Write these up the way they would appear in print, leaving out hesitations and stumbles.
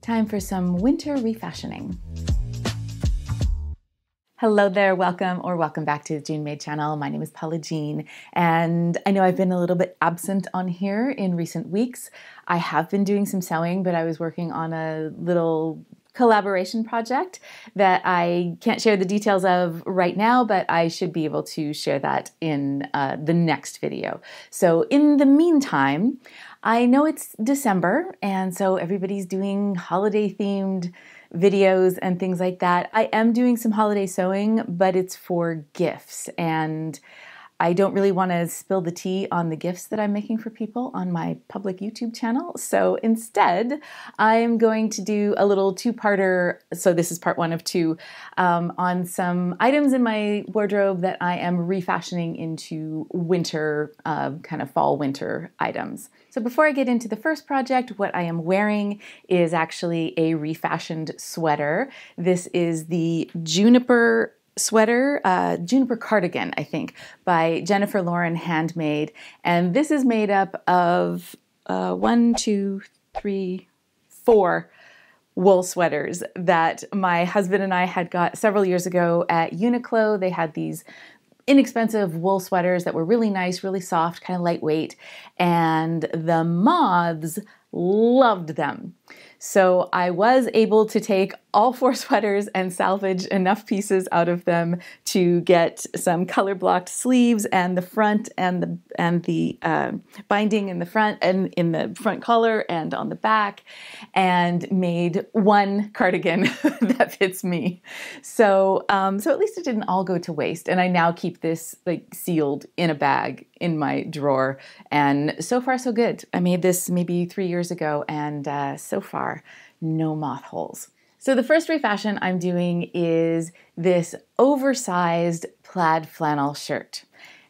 Time for some winter refashioning. Hello there, welcome back to the June Made channel. My name is Paula Jean, and I know I've been a little bit absent on here in recent weeks. I have been doing some sewing, but I was working on a little collaboration project that I can't share the details of right now, but I should be able to share that in the next video. So in the meantime, I know it's December, and so everybody's doing holiday-themed videos and things like that. I am doing some holiday sewing, but it's for gifts, and I don't really want to spill the tea on the gifts that I'm making for people on my public YouTube channel. So instead, I'm going to do a little two-parter, so this is part one of two, on some items in my wardrobe that I am refashioning into winter, kind of fall-winter items. So before I get into the first project, what I am wearing is actually a refashioned sweater. This is the Juniper sweater, Juniper cardigan, I think, by Jennifer Lauren Handmade. And this is made up of 4 wool sweaters that my husband and I had got several years ago at Uniqlo. They had these inexpensive wool sweaters that were really nice, really soft, kind of lightweight, and the moths loved them. So I was able to take all 4 sweaters and salvage enough pieces out of them to get some color blocked sleeves and the front and the binding in the front and in the front collar and on the back, and made one cardigan that fits me. So so at least it didn't all go to waste, and I now keep this like sealed in a bag in my drawer, and so far so good. I made this maybe 3 years ago, and so far no moth holes. So the first refashion I'm doing is this oversized plaid flannel shirt.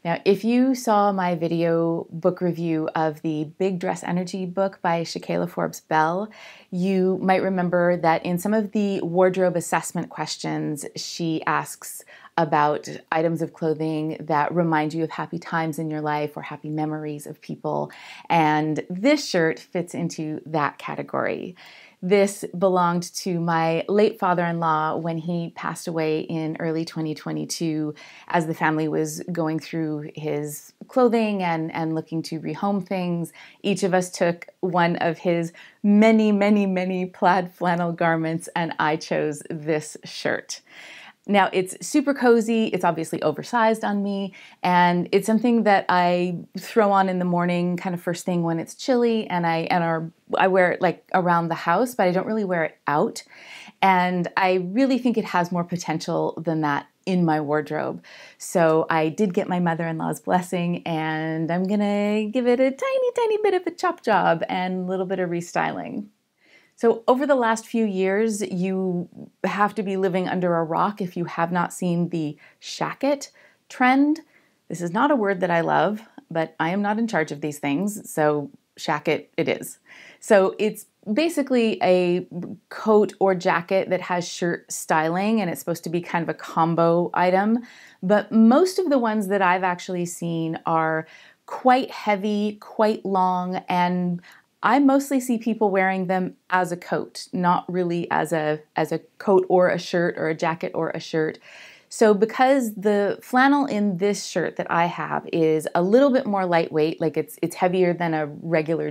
Now, if you saw my video book review of the Big Dress Energy book by Shacket Forbes Bell, you might remember that in some of the wardrobe assessment questions, she asks about items of clothing that remind you of happy times in your life or happy memories of people. And this shirt fits into that category. This belonged to my late father-in-law when he passed away in early 2022 as the family was going through his clothing and looking to rehome things. Each of us took one of his many plaid flannel garments, and I chose this shirt. Now, it's super cozy, it's obviously oversized on me, and it's something that I throw on in the morning, kind of first thing when it's chilly, and I wear it like around the house, but I don't really wear it out. And I really think it has more potential than that in my wardrobe. So I did get my mother-in-law's blessing, and I'm gonna give it a tiny bit of a chop job and a little bit of restyling. So over the last few years, you have to be living under a rock if you have not seen the Shacket trend. This is not a word that I love, but I am not in charge of these things, so Shacket it is. So it's basically a coat or jacket that has shirt styling, and it's supposed to be kind of a combo item. But most of the ones that I've actually seen are quite heavy, quite long, and I mostly see people wearing them as a coat, not really as a coat or a shirt or a jacket or a shirt. So because the flannel in this shirt that I have is a little bit more lightweight, like it's heavier than a regular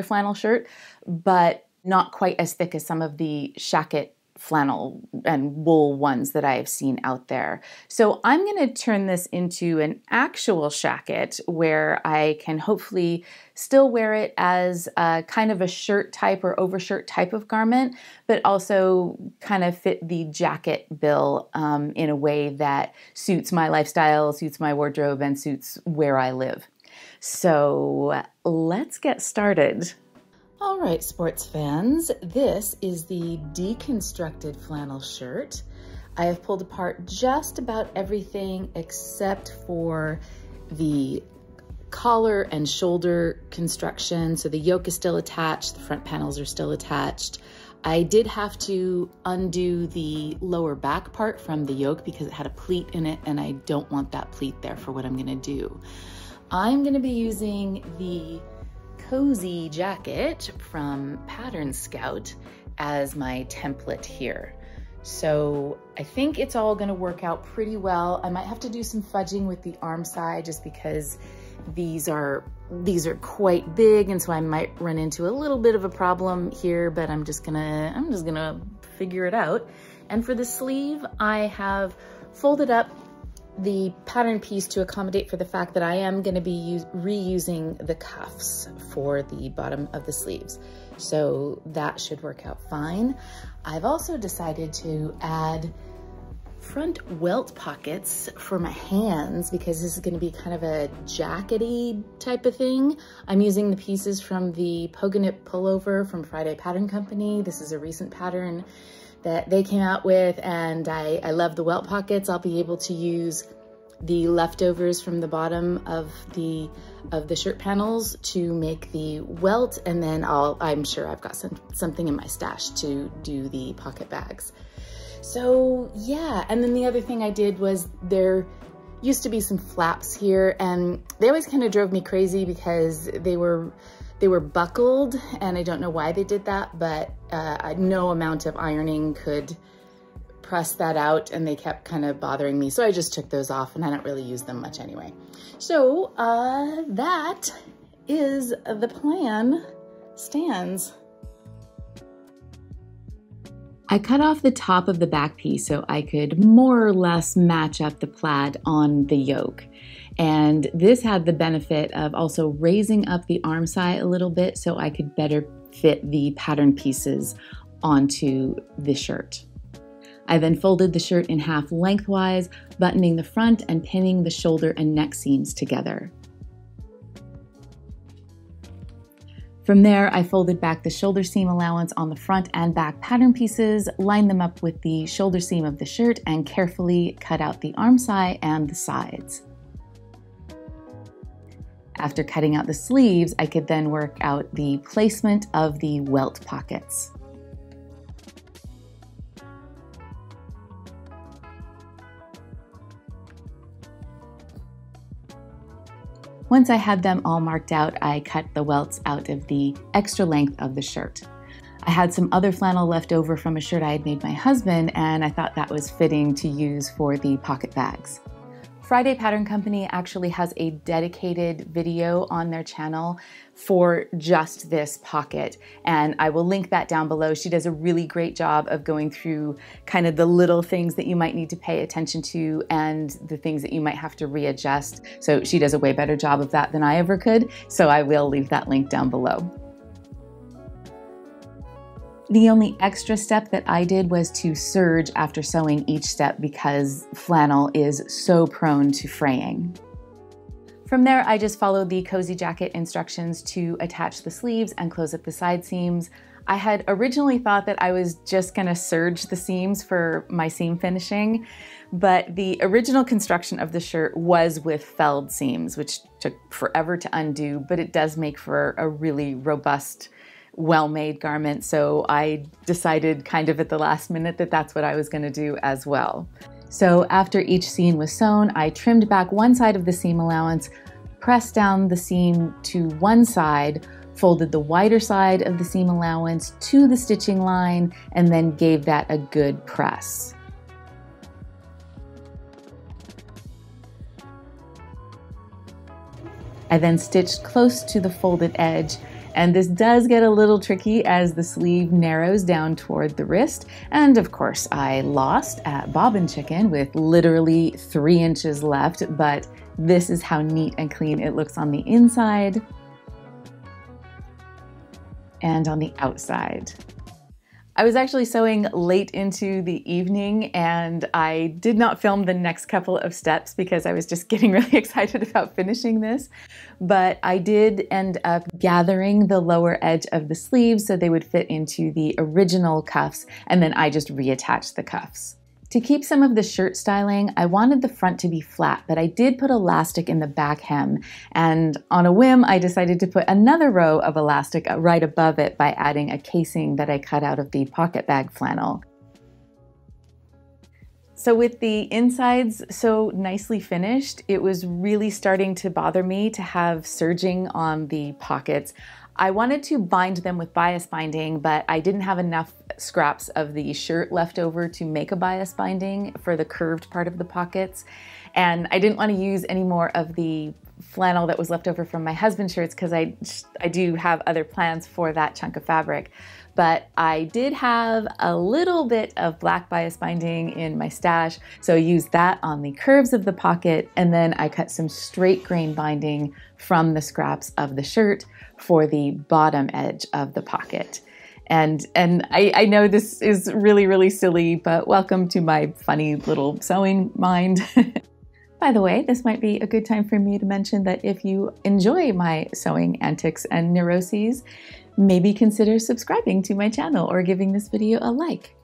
flannel shirt, but not quite as thick as some of the Shacket flannel and wool ones that I have seen out there. So I'm going to turn this into an actual Shacket where I can hopefully still wear it as a kind of a shirt type or overshirt type of garment, but also kind of fit the jacket bill in a way that suits my lifestyle, suits my wardrobe, and suits where I live. So let's get started. All right, sports fans, this is the deconstructed flannel shirt. I have pulled apart just about everything except for the collar and shoulder construction. So the yoke is still attached, the front panels are still attached. I did have to undo the lower back part from the yoke because it had a pleat in it, and I don't want that pleat there for what I'm gonna do. I'm gonna be using the cozy jacket from Pattern Scout as my template here. So I think it's all gonna work out pretty well. I might have to do some fudging with the arm side just because these are quite big, and so I might run into a little bit of a problem here, but I'm just gonna figure it out. And for the sleeve, I have folded up the pattern piece to accommodate for the fact that I am gonna be reusing the cuffs for the bottom of the sleeves. So that should work out fine. I've also decided to add front welt pockets for my hands because this is gonna be kind of a jackety type of thing. I'm using the pieces from the Poganip pullover from Friday Pattern Company. This is a recent pattern that they came out with, and I love the welt pockets. I'll be able to use the leftovers from the bottom of the shirt panels to make the welt, and then I'm sure I've got something in my stash to do the pocket bags. So yeah, and then the other thing I did was there used to be some flaps here, and they always kind of drove me crazy because they were buckled, and I don't know why they did that, but no amount of ironing could press that out, and they kept kind of bothering me. So I just took those off, and I don't really use them much anyway. So that is the plan stands. I cut off the top of the back piece so I could more or less match up the plaid on the yoke. And this had the benefit of also raising up the arm side a little bit so I could better fit the pattern pieces onto the shirt. I then folded the shirt in half lengthwise, buttoning the front and pinning the shoulder and neck seams together. From there, I folded back the shoulder seam allowance on the front and back pattern pieces, lined them up with the shoulder seam of the shirt, and carefully cut out the arm side and the sides. After cutting out the sleeves, I could then work out the placement of the welt pockets. Once I had them all marked out, I cut the welts out of the extra length of the shirt. I had some other flannel left over from a shirt I had made my husband, and I thought that was fitting to use for the pocket bags. Friday Pattern Company actually has a dedicated video on their channel for just this pocket, and I will link that down below. She does a really great job of going through kind of the little things that you might need to pay attention to and the things that you might have to readjust. So she does a way better job of that than I ever could, so I will leave that link down below. The only extra step that I did was to serge after sewing each step because flannel is so prone to fraying. From there, I just followed the cozy jacket instructions to attach the sleeves and close up the side seams. I had originally thought that I was just gonna serge the seams for my seam finishing, but the original construction of the shirt was with felled seams, which took forever to undo, but it does make for a really robust, well-made garment, so I decided kind of at the last minute that that's what I was gonna do as well. So after each seam was sewn, I trimmed back one side of the seam allowance, pressed down the seam to one side, folded the wider side of the seam allowance to the stitching line, and then gave that a good press. I then stitched close to the folded edge, and this does get a little tricky as the sleeve narrows down toward the wrist. And of course, I lost at Bobbin Chicken with literally 3 inches left, but this is how neat and clean it looks on the inside and on the outside. I was actually sewing late into the evening, and I did not film the next couple of steps because I was just getting really excited about finishing this. But I did end up gathering the lower edge of the sleeves so they would fit into the original cuffs, and then I just reattached the cuffs. To keep some of the shirt styling, I wanted the front to be flat, but I did put elastic in the back hem, and on a whim, I decided to put another row of elastic right above it by adding a casing that I cut out of the pocket bag flannel. So with the insides so nicely finished, it was really starting to bother me to have serging on the pockets. I wanted to bind them with bias binding, but I didn't have enough scraps of the shirt left over to make a bias binding for the curved part of the pockets. And I didn't want to use any more of the flannel that was left over from my husband's shirts because I do have other plans for that chunk of fabric. But I did have a little bit of black bias binding in my stash, so I used that on the curves of the pocket, and then I cut some straight grain binding from the scraps of the shirt for the bottom edge of the pocket. And I know this is really, really silly, but welcome to my funny little sewing mind. By the way, this might be a good time for me to mention that if you enjoy my sewing antics and neuroses, maybe consider subscribing to my channel or giving this video a like.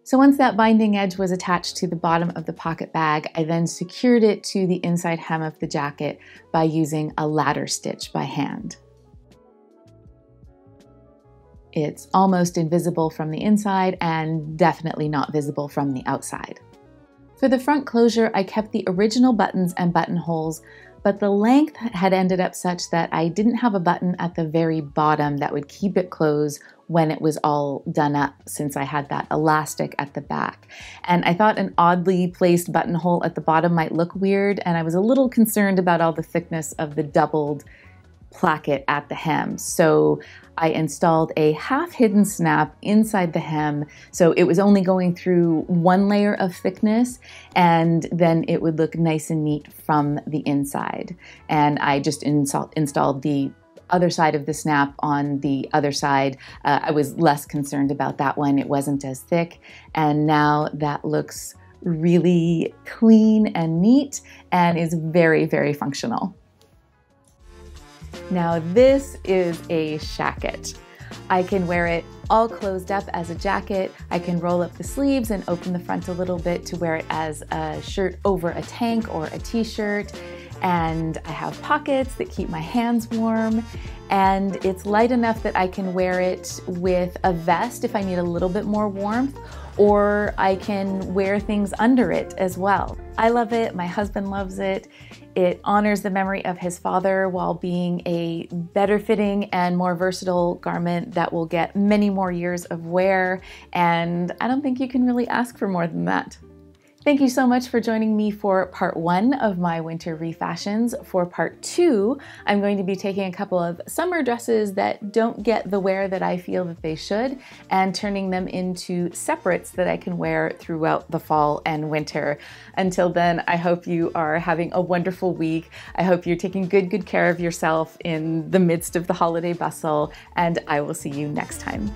So once that binding edge was attached to the bottom of the pocket bag, I then secured it to the inside hem of the jacket by using a ladder stitch by hand. It's almost invisible from the inside and definitely not visible from the outside. For the front closure, I kept the original buttons and buttonholes, but the length had ended up such that I didn't have a button at the very bottom that would keep it closed when it was all done up, since I had that elastic at the back. And I thought an oddly placed buttonhole at the bottom might look weird, and I was a little concerned about all the thickness of the doubled placket at the hem. So I installed a half hidden snap inside the hem, so it was only going through one layer of thickness, and then it would look nice and neat from the inside. And I just installed the other side of the snap on the other side. I was less concerned about that one. It wasn't as thick, and now that looks really clean and neat and is very, very functional. Now this is a shacket. I can wear it all closed up as a jacket. I can roll up the sleeves and open the front a little bit to wear it as a shirt over a tank or a t-shirt. And I have pockets that keep my hands warm. And it's light enough that I can wear it with a vest if I need a little bit more warmth, or I can wear things under it as well. I love it, my husband loves it. It honors the memory of his father while being a better fitting and more versatile garment that will get many more years of wear, and I don't think you can really ask for more than that. Thank you so much for joining me for part 1 of my winter refashions. For part 2, I'm going to be taking a couple of summer dresses that don't get the wear that I feel that they should and turning them into separates that I can wear throughout the fall and winter. Until then, I hope you are having a wonderful week. I hope you're taking good care of yourself in the midst of the holiday bustle, and I will see you next time.